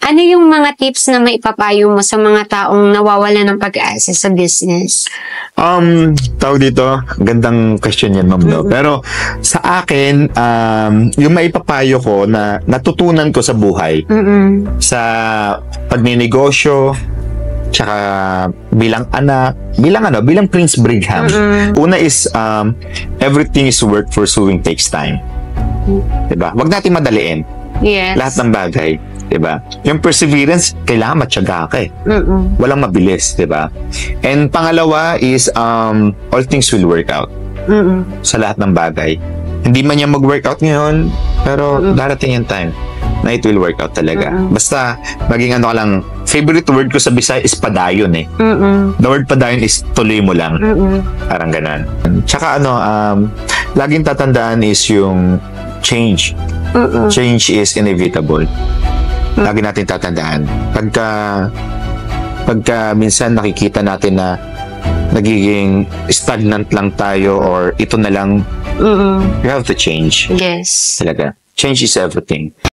Ano yung mga tips na maipapayo mo sa mga taong nawawala ng pag-asa sa business? Tawag dito, gandang question yan, ma'am, no? Pero sa akin, yung maipapayo ko na natutunan ko sa buhay, sa pagninegosyo, tsaka bilang anak, bilang Prince Brigham. Una is, everything is worth pursuing takes time. Diba? Wag natin madaliin. Yes. Lahat ng bagay. Diba? Yung perseverance, kailangan matyaga ka eh. Walang mabilis, diba? And pangalawa is, all things will work out. Sa lahat ng bagay. Hindi man yan mag-workout ngayon, pero darating yung time na it will work out talaga. Basta, maging ano ka lang, favorite word ko sa Bisaya is padayon eh. The word padayon is tuloy mo lang. Parang ganun. Tsaka laging tatandaan is yung change. Change is inevitable. Lagi natin tatandaan. Pagka minsan nakikita natin na nagiging stagnant lang tayo or ito na lang, you have to change. Yes. Talaga. Change is everything.